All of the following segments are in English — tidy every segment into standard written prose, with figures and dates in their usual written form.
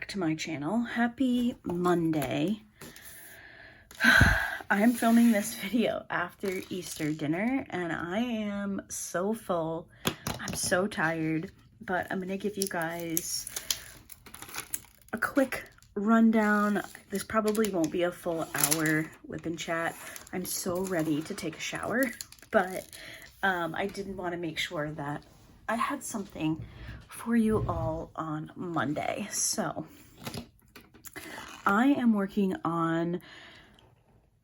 back to my channel. Happy Monday. I'm filming this video after Easter dinner and I am so full. I'm so tired, but I'm gonna give you guys a quick rundown. This probably won't be a full hour whip and chat. I'm so ready to take a shower, but I did want to make sure that I had something for you all on Monday. So I am working on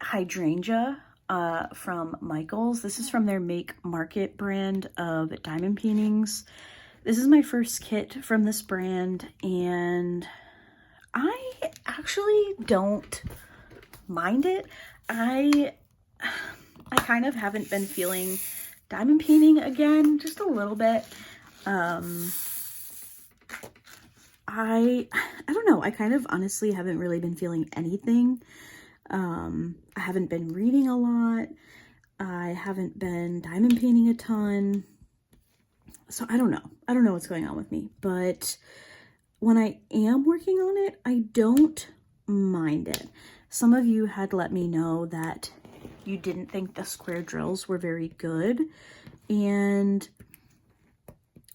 Hydrangea from Michaels. This is from their makemarket brand of diamond paintings. This is my first kit from this brand and I actually don't mind it. I kind of haven't been feeling diamond painting again, just a little bit. I don't know. I kind of honestly haven't really been feeling anything. I haven't been reading a lot. I haven't been diamond painting a ton. So I don't know. I don't know what's going on with me. But when I am working on it, I don't mind it. Some of you had let me know that you didn't think the square drills were very good. And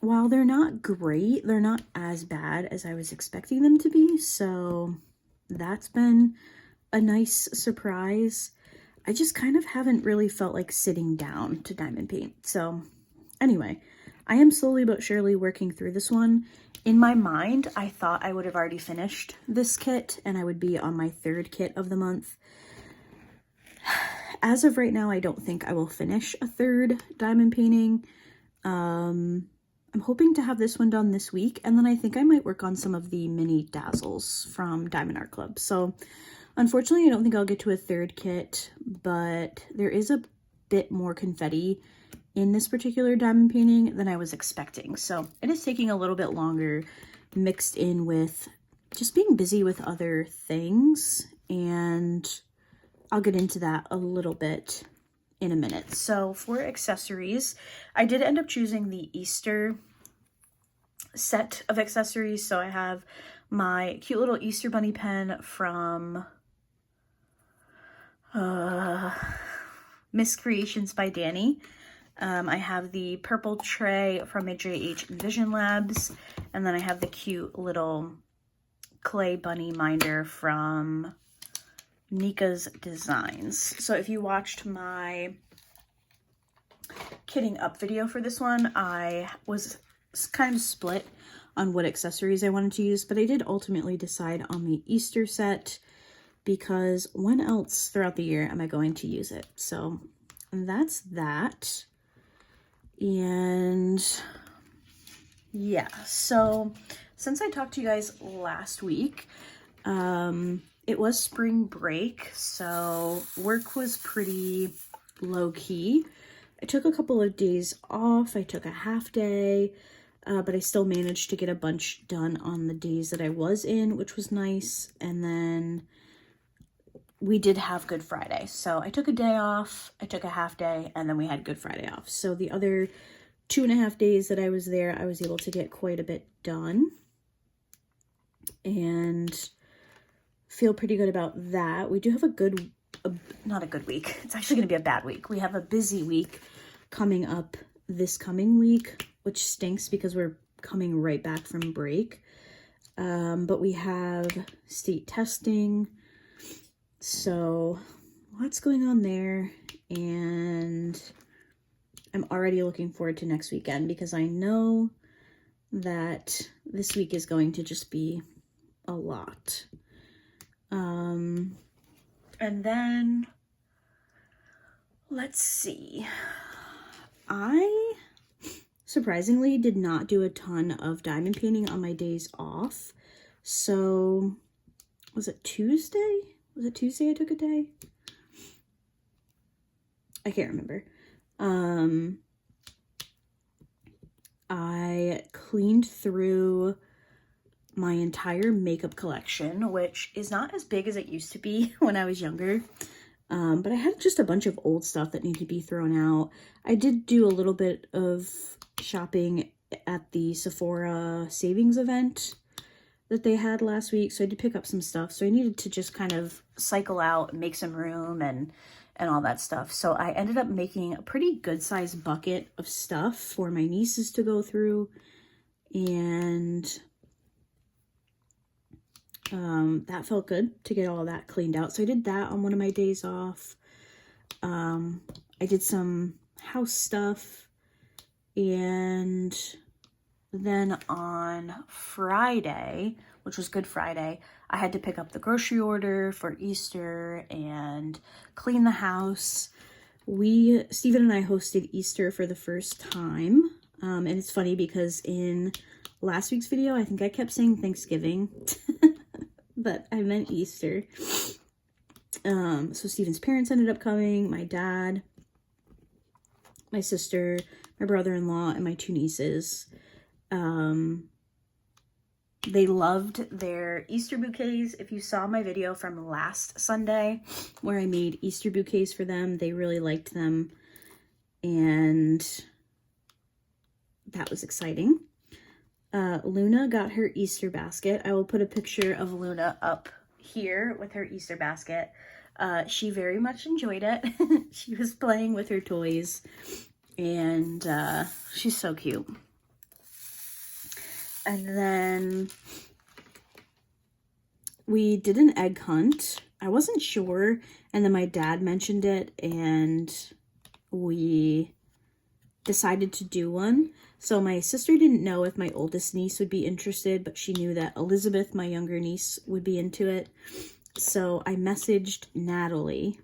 while they're not great, they're not as bad as I was expecting them to be. So that's been a nice surprise. I just kind of haven't really felt like sitting down to diamond paint. So anyway, I am slowly but surely working through this one. In my mind, I thought I would have already finished this kit and I would be on my third kit of the month. As of right now, I don't think I will finish a third diamond painting. I'm hoping to have this one done this week, and then I think I might work on some of the mini dazzles from Diamond Art Club. So unfortunately, I don't think I'll get to a third kit, but there is a bit more confetti in this particular diamond painting than I was expecting. So it is taking a little bit longer, mixed in with just being busy with other things, and I'll get into that a little bit in a minute. So for accessories, I did end up choosing the Easter set of accessories. So I have my cute little Easter bunny pen from Miss Creations by Danny. I have the purple tray from my JH Vision Labs, and then I have the cute little clay bunny minder from Nika's Designs. So if you watched my kitting up video for this one, I was kind of split on what accessories I wanted to use, but I did ultimately decide on the Easter set because when else throughout the year am I going to use it? So that's that. And yeah, so since I talked to you guys last week, it was spring break, so work was pretty low-key. I took a couple of days off. I took a half day, but I still managed to get a bunch done on the days that I was in, which was nice. And then we did have Good Friday. So I took a day off, I took a half day, and then we had Good Friday off. So the other 2.5 days that I was there, I was able to get quite a bit done. And feel pretty good about that. We do have not a good week. It's actually going to be a bad week. We have a busy week coming up this coming week, which stinks because we're coming right back from break. But we have state testing. So lots going on there. And I'm already looking forward to next weekend because I know that this week is going to just be a lot. And then let's see. I surprisingly did not do a ton of diamond painting on my days off. So was it Tuesday? Was it Tuesday I took a day? I can't remember. I cleaned through my entire makeup collection, which is not as big as it used to be when I was younger. But I had just a bunch of old stuff that needed to be thrown out. I did do a little bit of shopping at the Sephora savings event. that they had last week, so I did pick up some stuff. So I needed to just kind of cycle out and make some room and all that stuff. So I ended up making a pretty good sized bucket of stuff for my nieces to go through, and that felt good to get all that cleaned out. So I did that on one of my days off. I did some house stuff, and then on Friday, which was Good Friday, I had to pick up the grocery order for Easter and clean the house. Steven and I hosted Easter for the first time. And it's funny because in last week's video, I think I kept saying Thanksgiving, but I meant Easter. So Steven's parents ended up coming, my dad, my sister, my brother-in-law, and my 2 nieces. They loved their Easter bouquets. If you saw my video from last Sunday where I made Easter bouquets for them, they really liked them, and that was exciting. Luna got her Easter basket. I will put a picture of Luna up here with her Easter basket. She very much enjoyed it. She was playing with her toys, and she's so cute. And then we did an egg hunt. I wasn't sure, and then my dad mentioned it, and we decided to do one. So my sister didn't know if my oldest niece would be interested, but she knew that Elizabeth, my younger niece, would be into it. So I messaged Natalie,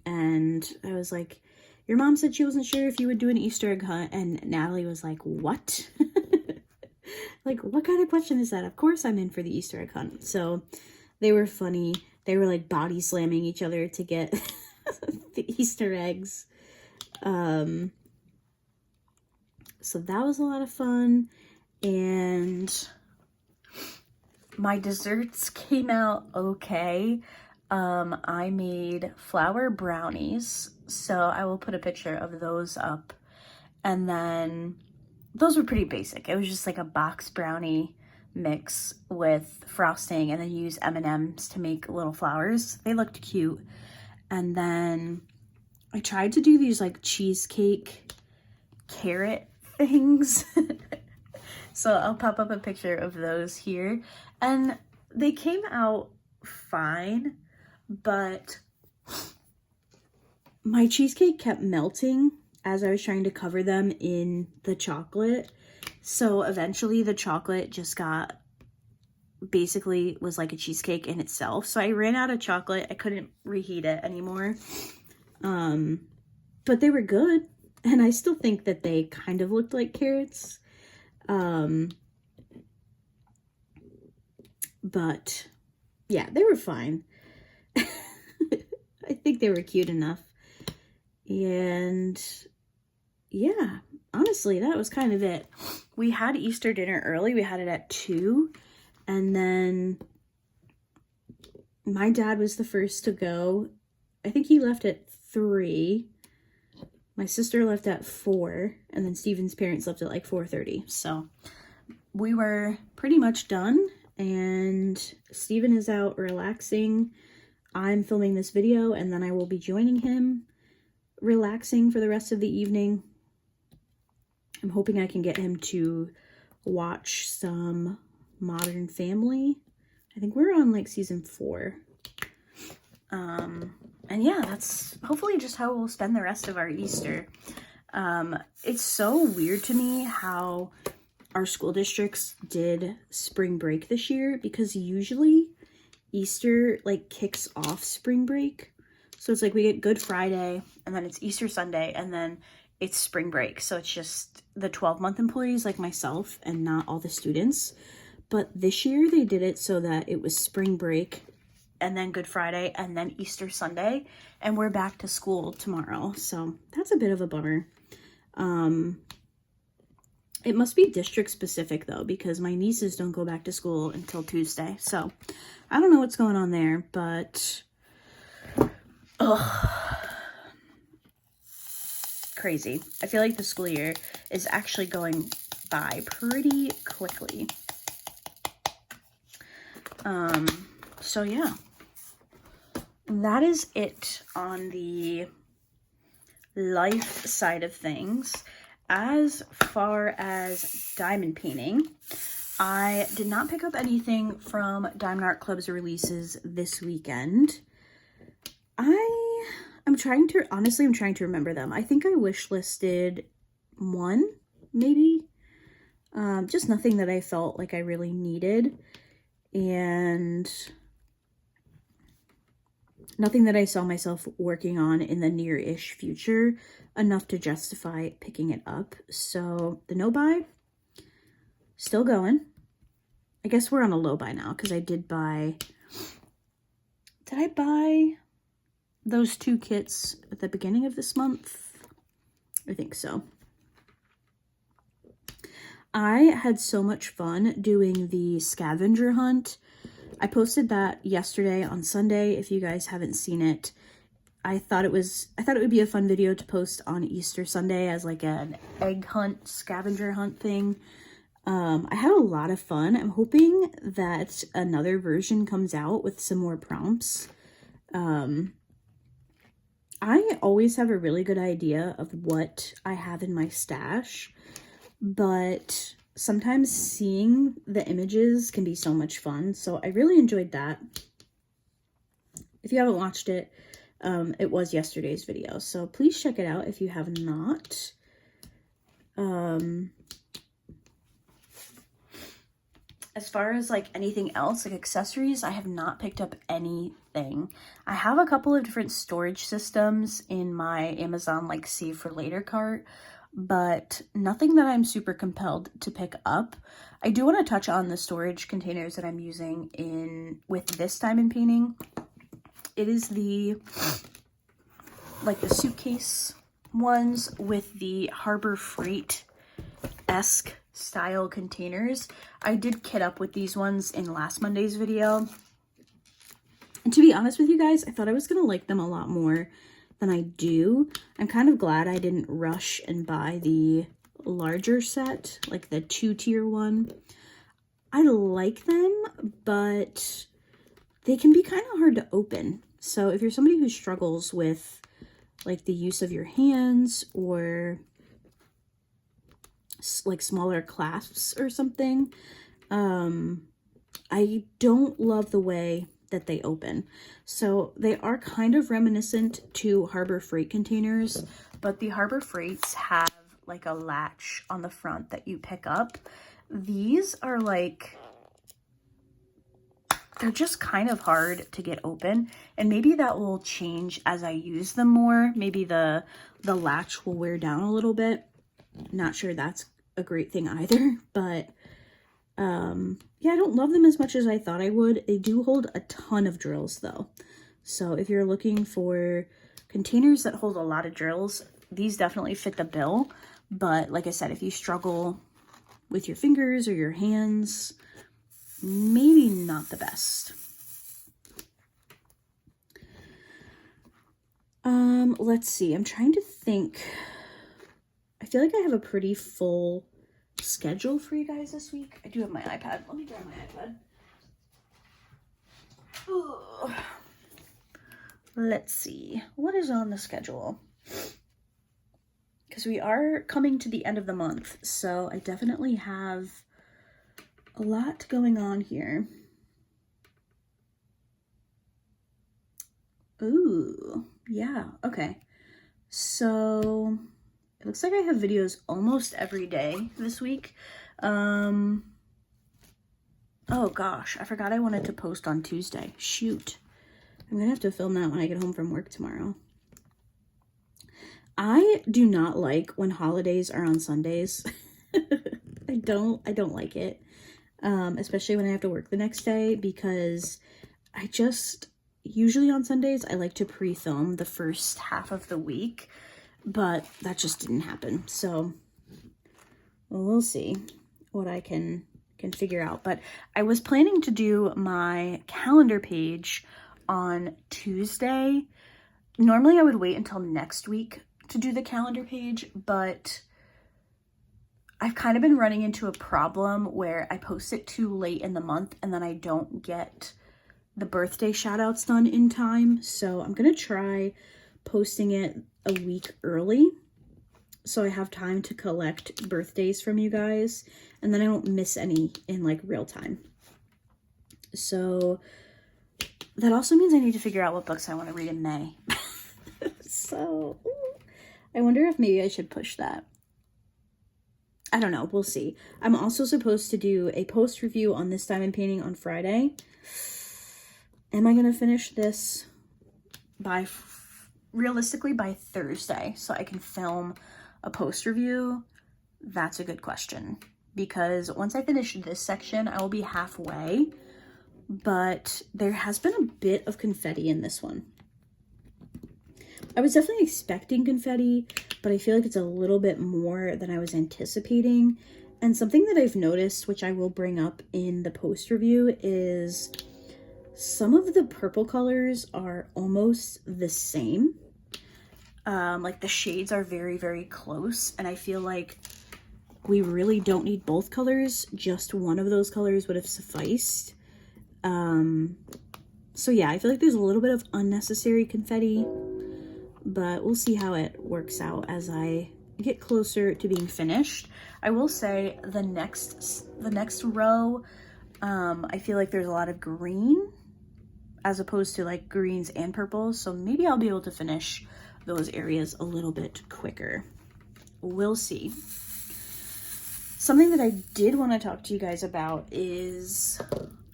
and I was like, your mom said she wasn't sure if you would do an Easter egg hunt. And Natalie was like, what? Like, what kind of question is that? Of course I'm in for the Easter egg hunt. So they were funny. They were like body slamming each other to get the Easter eggs. So that was a lot of fun. And my desserts came out okay. I made flour brownies, so I will put a picture of those up. And then those were pretty basic. It was just like a box brownie mix with frosting, and then you use M&Ms to make little flowers. They looked cute. And then I tried to do these like cheesecake carrot things. So I'll pop up a picture of those here. And they came out fine, but my cheesecake kept melting as I was trying to cover them in the chocolate. So eventually the chocolate just basically was like a cheesecake in itself. So I ran out of chocolate. I couldn't reheat it anymore. But they were good. And I still think that they kind of looked like carrots. But yeah, they were fine. I think they were cute enough. And yeah, honestly, that was kind of it. We had Easter dinner early. We had it at 2. And then my dad was the first to go. I think he left at 3. My sister left at 4. And then Steven's parents left at like 4:30. So we were pretty much done. And Steven is out relaxing. I'm filming this video, and then I will be joining him relaxing for the rest of the evening. I'm hoping I can get him to watch some Modern Family. I think we're on like season 4. And yeah, that's hopefully just how we'll spend the rest of our Easter. It's so weird to me how our school districts did spring break this year, because usually Easter like kicks off spring break. So it's like we get Good Friday, and then it's Easter Sunday, and then it's spring break. So it's just the 12-month employees like myself and not all the students. But this year they did it so that it was spring break and then Good Friday and then Easter Sunday, and we're back to school tomorrow. So that's a bit of a bummer. It must be district specific though, because my nieces don't go back to school until Tuesday. So I don't know what's going on there, but crazy. I feel like the school year is actually going by pretty quickly. So yeah, that is it on the life side of things. As far as diamond painting, I did not pick up anything from Diamond Art Club's releases this weekend. I'm trying to remember them. I think I wish listed one, maybe. Just nothing that I felt like I really needed, and nothing that I saw myself working on in the near-ish future enough to justify picking it up. So the no buy, still going. I guess we're on a low buy now, because I did I buy those 2 kits at the beginning of this month? I think so. I had so much fun doing the scavenger hunt. I posted that yesterday on Sunday. If you guys haven't seen it, I thought it would be a fun video to post on Easter Sunday as like an egg hunt, scavenger hunt thing. I had a lot of fun. I'm hoping that another version comes out with some more prompts. I always have a really good idea of what I have in my stash, but sometimes seeing the images can be so much fun. So I really enjoyed that. If you haven't watched it, it was yesterday's video, so please check it out if you have not. As far as like anything else, like accessories, I have not picked up anything. I have a couple of different storage systems in my Amazon like save for later cart, but nothing that I'm super compelled to pick up. I do want to touch on the storage containers that I'm using with this diamond painting. It is the suitcase ones with the Harbor Freight-esque style containers. I did kit up with these ones in last Monday's video. And to be honest with you guys, I thought I was going to like them a lot more than I do. I'm kind of glad I didn't rush and buy the larger set, like the 2-tier one. I like them, but they can be kind of hard to open. So if you're somebody who struggles with like the use of your hands or like smaller clasps or something, I don't love the way that they open. So they are kind of reminiscent to Harbor Freight containers, but the Harbor Freights have like a latch on the front that you pick up. These are like, they're just kind of hard to get open, and maybe that will change as I use them more. Maybe the latch will wear down a little bit. Not sure that's a great thing either, but yeah, I don't love them as much as I thought I would. They do hold a ton of drills though. So if you're looking for containers that hold a lot of drills, these definitely fit the bill. But like I said, if you struggle with your fingers or your hands, maybe not the best. Let's see. I'm trying to think. I feel like I have a pretty full schedule for you guys this week. I do have my iPad. Let me grab my iPad. Ugh. Let's see. What is on the schedule? Because we are coming to the end of the month, so I definitely have a lot going on here. Ooh, yeah, okay. So it looks like I have videos almost every day this week. Oh gosh, I forgot I wanted to post on Tuesday. Shoot. I'm gonna have to film that when I get home from work tomorrow. I do not like when holidays are on Sundays. I don't like it. Especially when I have to work the next day, because usually on Sundays, I like to pre-film the first half of the week, but that just didn't happen. So we'll see what I can figure out. But I was planning to do my calendar page on Tuesday. Normally I would wait until next week to do the calendar page, but I've kind of been running into a problem where I post it too late in the month and then I don't get the birthday shout outs done in time. So I'm going to try posting it a week early so I have time to collect birthdays from you guys and then I don't miss any in like real time. So that also means I need to figure out what books I want to read in May. So I wonder if maybe I should push that. I don't know. We'll see. I'm also supposed to do a post review on this diamond painting on Friday. Am I going to finish this by, realistically, by Thursday so I can film a post review? That's a good question. Because once I finish this section, I will be halfway. But there has been a bit of confetti in this one. I was definitely expecting confetti, but I feel like it's a little bit more than I was anticipating. And something that I've noticed, which I will bring up in the post review, is some of the purple colors are almost the same. Like the shades are very, very close. And I feel like we really don't need both colors. Just one of those colors would have sufficed. So yeah, I feel like there's a little bit of unnecessary confetti. But we'll see how it works out as I get closer to being finished. I will say the next row, I feel like there's a lot of green as opposed to like greens and purples. So maybe I'll be able to finish those areas a little bit quicker. We'll see. Something that I did want to talk to you guys about is,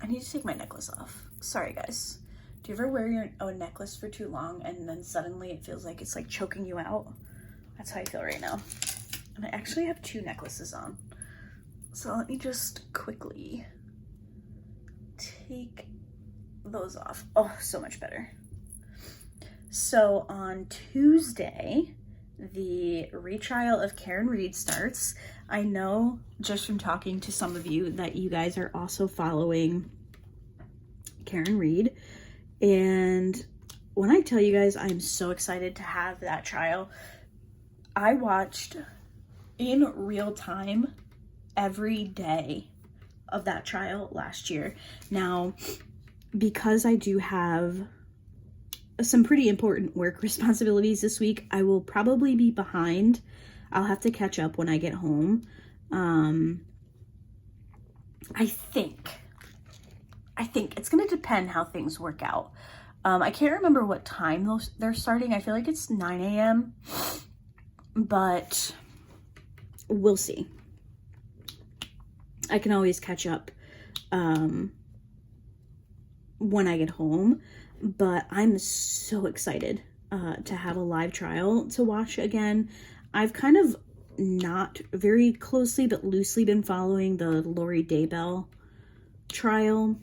I need to take my necklace off. Sorry guys. Do you ever wear a necklace for too long and then suddenly it feels like it's like choking you out? That's how I feel right now. And I actually have two necklaces on. So let me just quickly take those off. Oh, so much better. So on Tuesday, the retrial of Karen Reed starts. I know just from talking to some of you that you guys are also following Karen Reed. And when I tell you guys, I'm so excited to have that trial. I watched in real time every day of that trial last year. Now, because I do have some pretty important work responsibilities this week, I will probably be behind. I'll have to catch up when I get home. I think it's going to depend how things work out. I can't remember what time they're starting. I feel like it's 9 a.m. But we'll see. I can always catch up when I get home. But I'm so excited to have a live trial to watch again. I've kind of not very closely but loosely been following the Lori Daybell trial.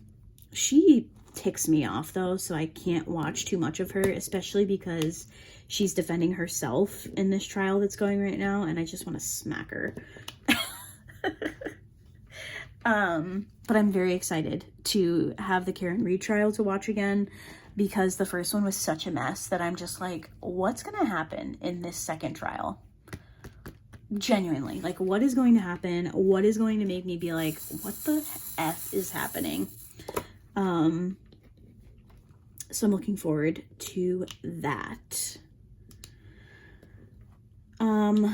She ticks me off though, so I can't watch too much of her, especially because she's defending herself in this trial that's going right now, and I just want to smack her. But I'm very excited to have the Karen Reed trial to watch again, because the first one was such a mess that I'm just like, what's going to happen in this second trial? Genuinely, like, what is going to happen? What is going to make me be like, what the F is happening? So I'm looking forward to that. I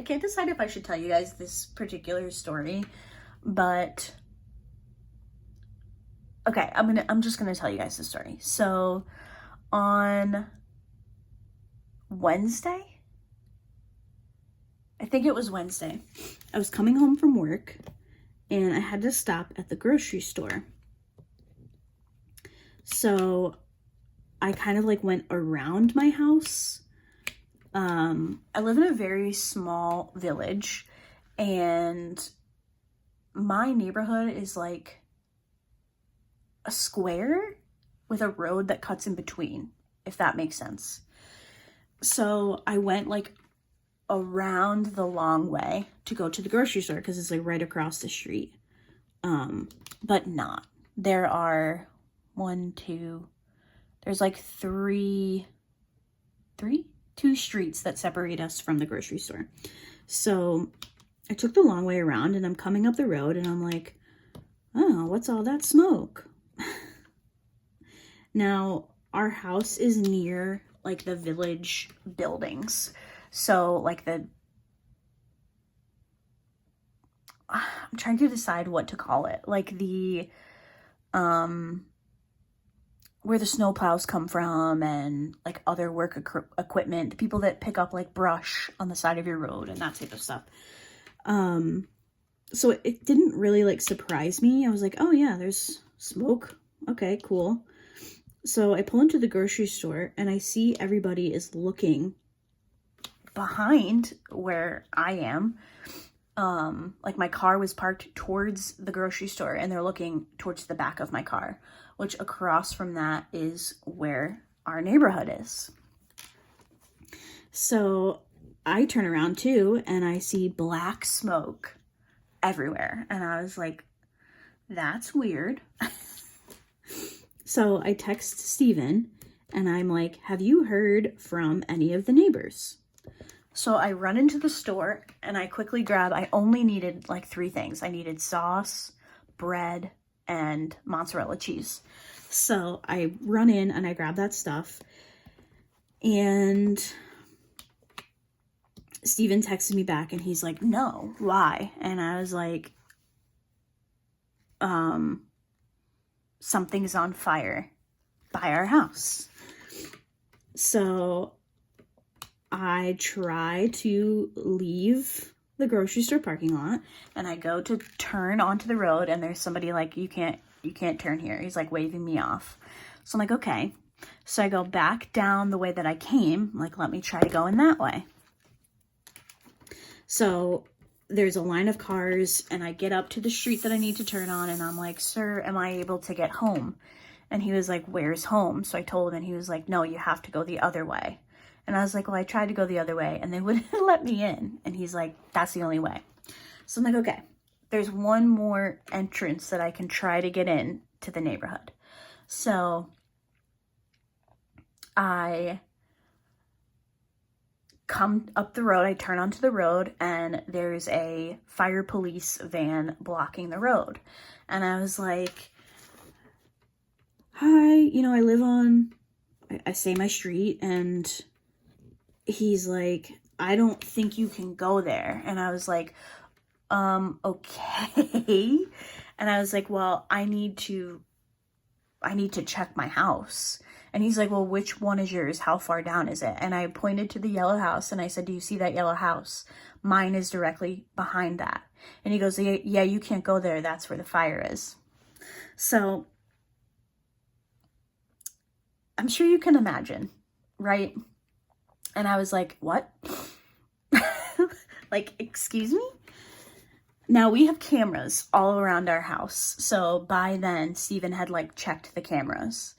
can't decide if I should tell you guys this particular story, but okay, I'm just gonna tell you guys the story. So on Wednesday, I think it was Wednesday, I was coming home from work and I had to stop at the grocery store. So I kind of like went around my house. I live in a very small village, and my neighborhood is like a square with a road that cuts in between, if that makes sense. So I went like around the long way to go to the grocery store because it's like right across the street. But not. There are there's like three two streets that separate us from the grocery store. So I took the long way around, and I'm coming up the road, and I'm like, oh, what's all that smoke? Now, our house is near like the village buildings. So like I'm trying to decide what to call it. Like the, where the snowplows come from, and like other work equipment, the people that pick up like brush on the side of your road and that type of stuff. So it didn't really like surprise me. I was like, oh yeah, there's smoke. Okay, cool. So I pull into the grocery store, and I see everybody is looking behind where I am. Like my car was parked towards the grocery store, and they're looking towards the back of my car, which across from that is where our neighborhood is. So I turn around too, and I see black smoke everywhere. And I was like, that's weird. So I text Steven, and I'm like, have you heard from any of the neighbors? So I run into the store, and I quickly grab, I only needed like 3 things. I needed sauce, bread, and mozzarella cheese. So I run in and I grab that stuff, and Steven texted me back, and he's like, no, why? And I was like, something's on fire by our house. So I try to leave the grocery store parking lot, and I go to turn onto the road, and there's somebody like, you can't turn here. He's like waving me off. So I'm like, okay. So I go back down the way that I came, like, let me try going that way. So there's a line of cars, and I get up to the street that I need to turn on, and I'm like, sir, am I able to get home? And he was like, where's home? So I told him, and he was like, no, you have to go the other way. And I was like, well, I tried to go the other way, and they wouldn't let me in. And he's like, that's the only way. So I'm like, okay, there's one more entrance that I can try to get in to the neighborhood. So I come up the road, I turn onto the road, and there's a fire police van blocking the road. And I was like, hi, you know, I live on, I say my street, and he's like, I don't think you can go there. And I was like, okay. And I was like, well, I need to check my house. And he's like, well, which one is yours? How far down is it? And I pointed to the yellow house, and I said, do you see that yellow house? Mine is directly behind that. And he goes, yeah, you can't go there. That's where the fire is. So I'm sure you can imagine, right? And I was like, what? Like, excuse me? Now, we have cameras all around our house. So by then, Steven had like checked the cameras.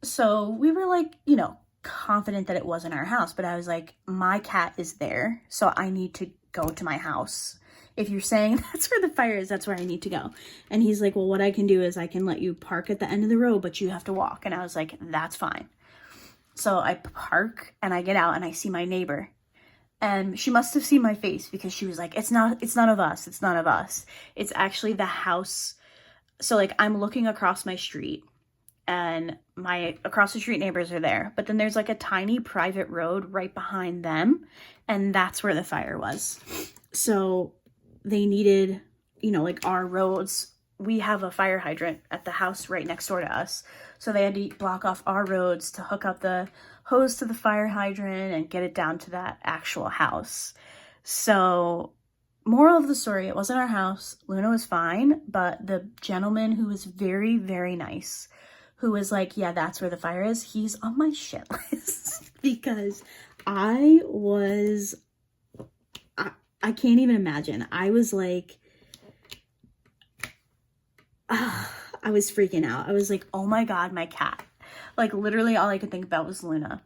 So we were like, you know, confident that it wasn't our house. But I was like, my cat is there, so I need to go to my house. If you're saying that's where the fire is, that's where I need to go. And he's like, well, what I can do is I can let you park at the end of the road, but you have to walk. And I was like, that's fine. So I park, and I get out, and I see my neighbor. And she must have seen my face, because she was like, it's none of us. It's none of us. It's actually the house. So like, I'm looking across my street, and my across the street neighbors are there. But then there's like a tiny private road right behind them, and that's where the fire was. So they needed, you know, like our roads. We have a fire hydrant at the house right next door to us. So they had to block off our roads to hook up the hose to the fire hydrant and get it down to that actual house. So moral of the story, it wasn't our house. Luna was fine, but the gentleman who was very, very nice, who was like, yeah, that's where the fire is, he's on my shit list. Because I can't even imagine. I was like, I was freaking out. I was like, oh my God, my cat. Like, literally all I could think about was Luna,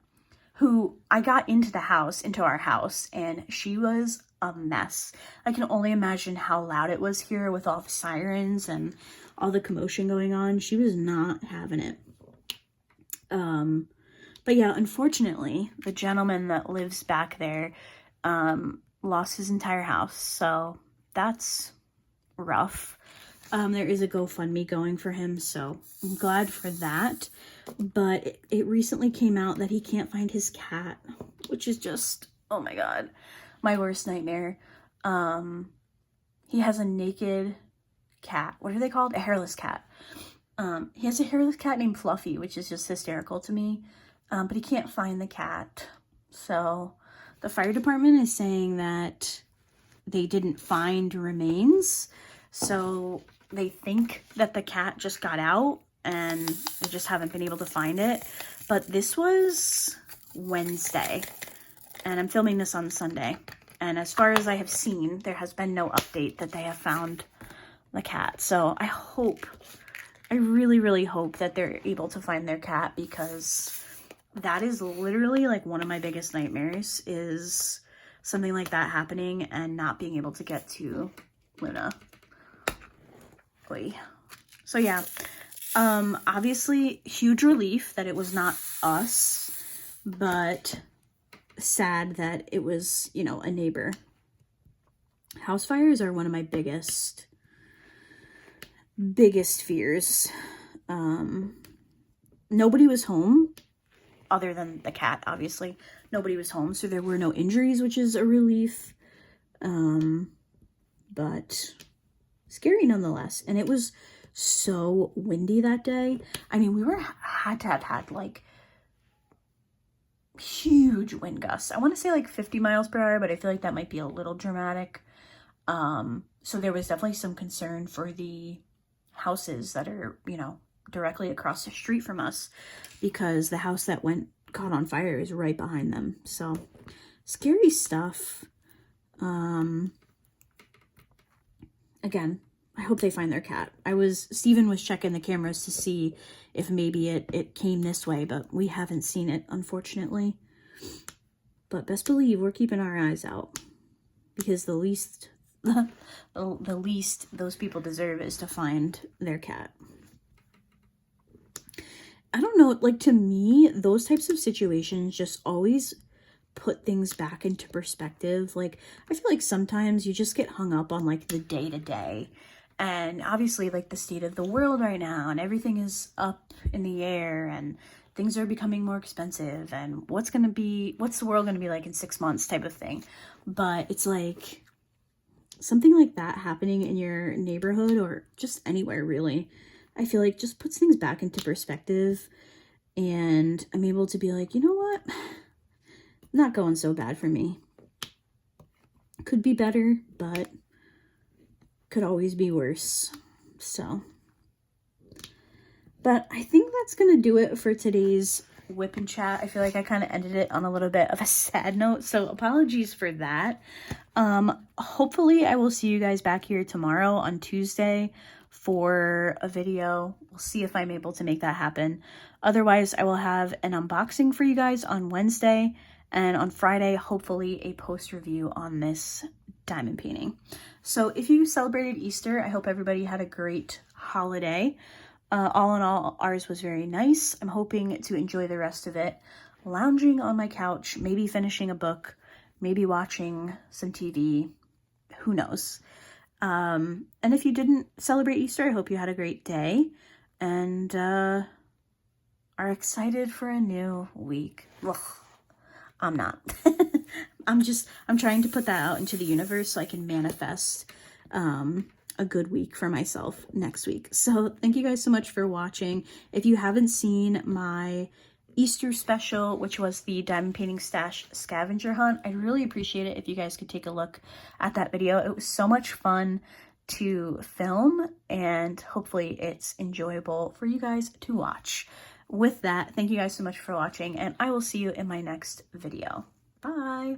who I got into our house, and she was a mess. I can only imagine how loud it was here with all the sirens and all the commotion going on. She was not having it. But yeah, unfortunately, the gentleman that lives back there lost his entire house, so that's rough. There is a GoFundMe going for him, so I'm glad for that. But it recently came out that he can't find his cat, which is just, oh my god, my worst nightmare. He has a naked cat. What are they called? A hairless cat. He has a hairless cat named Fluffy, which is just hysterical to me. But he can't find the cat. So the fire department is saying that they didn't find remains. So they think that the cat just got out and they just haven't been able to find it. But this was Wednesday and I'm filming this on Sunday. And as far as I have seen, there has been no update that they have found the cat. So I really, really hope that they're able to find their cat, because that is literally like one of my biggest nightmares, is something like that happening and not being able to get to Luna. Oy. So yeah, obviously huge relief that it was not us, but sad that it was, you know, a neighbor. House fires are one of my biggest fears. Nobody was home other than the cat, obviously. Nobody was home, so there were no injuries, which is a relief. But scary nonetheless. And it was so windy that day. I mean, we had to have had like huge wind gusts. I want to say like 50 miles per hour, but I feel like that might be a little dramatic. So there was definitely some concern for the houses that are, you know, directly across the street from us, because the house that caught on fire is right behind them. So scary stuff. Again, I hope they find their cat. Steven was checking the cameras to see if maybe it came this way, but we haven't seen it, unfortunately. But best believe we're keeping our eyes out, because the least those people deserve is to find their cat. I don't know, like, to me, those types of situations just always put things back into perspective. Like, I feel like sometimes you just get hung up on like the day-to-day, and obviously like the state of the world right now, and everything is up in the air, and things are becoming more expensive, and what's the world gonna be like in 6 months type of thing. But it's like something like that happening in your neighborhood, or just anywhere really, I feel like just puts things back into perspective, and I'm able to be like, you know what, not going so bad for me. Could be better, but could always be worse. So, but I think that's gonna do it for today's WIP and chat. I feel like I kind of ended it on a little bit of a sad note, so apologies for that. Hopefully I will see you guys back here tomorrow on Tuesday for a video. We'll see if I'm able to make that happen. Otherwise, I will have an unboxing for you guys on Wednesday, and on Friday, hopefully a post review on this diamond painting. So if you celebrated Easter, I hope everybody had a great holiday. All in all, ours was very nice. I'm hoping to enjoy the rest of it lounging on my couch, maybe finishing a book, maybe watching some TV, who knows. And if you didn't celebrate Easter, I hope you had a great day and are excited for a new week. Ugh, I'm not. I'm trying to put that out into the universe so I can manifest a good week for myself next week. So thank you guys so much for watching. If you haven't seen my Easter special, which was the Diamond Painting Stash scavenger hunt, I'd really appreciate it if you guys could take a look at that video. It was so much fun to film, and hopefully it's enjoyable for you guys to watch. With that, thank you guys so much for watching, and I will see you in my next video. Bye!